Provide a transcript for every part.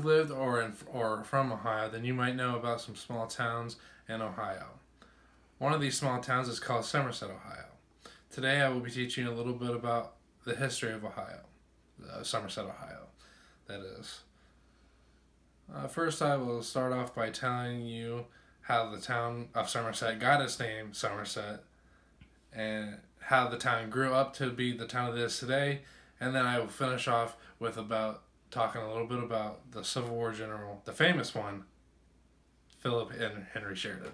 lived or from Ohio, then you might know about some small towns in Ohio. One of these small towns is called Somerset, Ohio. Today I will be teaching you a little bit about the history of Ohio, Somerset, Ohio, that is. First, I will start off by telling you how the town of Somerset got its name, Somerset, and how the town grew up to be the town it is today, and then I will finish off with talking a little bit about the Civil War general, the famous one, Philip Henry Sheridan.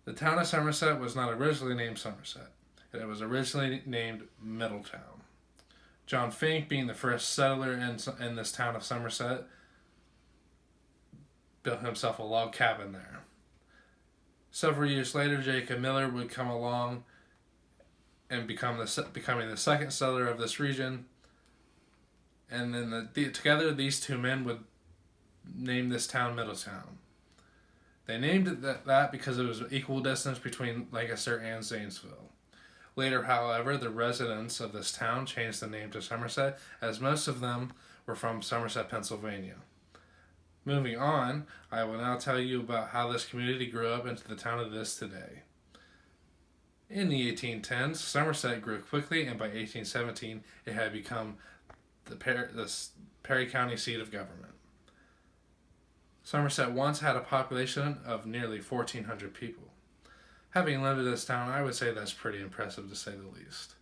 The town of Somerset was not originally named Somerset. It was originally named Middletown. John Fink, being the first settler in this town of Somerset, built himself a log cabin there. Several years later, Jacob Miller would come along and becoming the second settler of this region. And then together, these two men would name this town Middletown. They named it that because it was equal distance between Lancaster and Zanesville. Later, however, the residents of this town changed the name to Somerset, as most of them were from Somerset, Pennsylvania. Moving on, I will now tell you about how this community grew up into the town it is today. In the 1810s, Somerset grew quickly, and by 1817, it had become the Perry County seat of government. Somerset once had a population of nearly 1,400 people. Having lived in this town, I would say that's pretty impressive to say the least.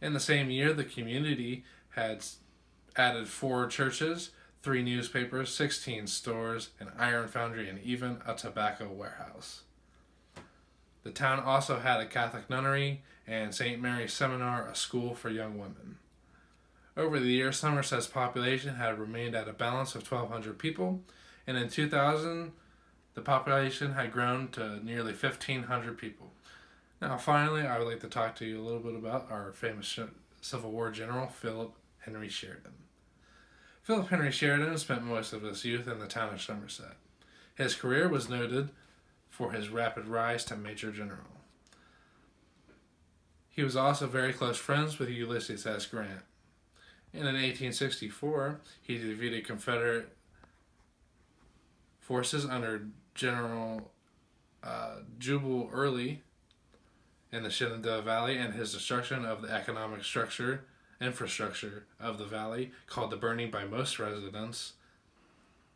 In the same year, the community had added 4 churches, 3 newspapers, 16 stores, an iron foundry, and even a tobacco warehouse. The town also had a Catholic nunnery and St. Mary's Seminar, a school for young women. Over the years, Somerset's population had remained at a balance of 1,200 people, and in 2000, the population had grown to nearly 1,500 people. Now, finally, I would like to talk to you a little bit about our famous Civil War general, Philip Henry Sheridan. Philip Henry Sheridan spent most of his youth in the town of Somerset. His career was noted for his rapid rise to Major General. He was also very close friends with Ulysses S. Grant. And in 1864, he defeated Confederate forces under General Jubal Early in the Shenandoah Valley, and his destruction of the economic infrastructure of the valley, called the burning by most residents,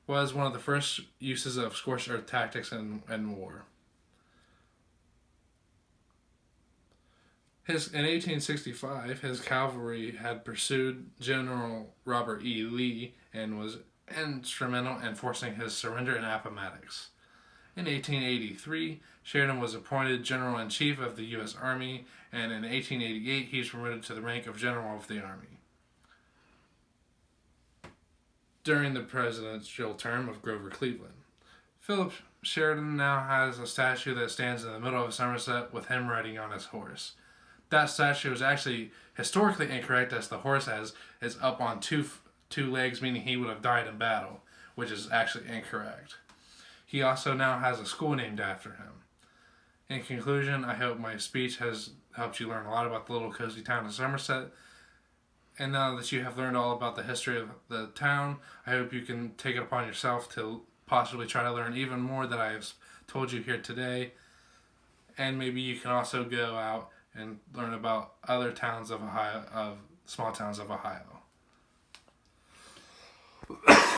was one of the first uses of scorched earth tactics in war. In 1865, his cavalry had pursued General Robert E. Lee and was instrumental in forcing his surrender in Appomattox. In 1883, Sheridan was appointed General-in-Chief of the U.S. Army, and in 1888, he was promoted to the rank of General of the Army. During the presidential term of Grover Cleveland, Philip Sheridan now has a statue that stands in the middle of Somerset with him riding on his horse. That statue is actually historically incorrect, as the horse is up on two legs, meaning he would have died in battle, which is actually incorrect. He also now has a school named after him. In conclusion, I hope my speech has helped you learn a lot about the little cozy town of Somerset. And now that you have learned all about the history of the town, I hope you can take it upon yourself to possibly try to learn even more that I have told you here today. And maybe you can also go out and learn about other towns of Ohio, of small towns of Ohio.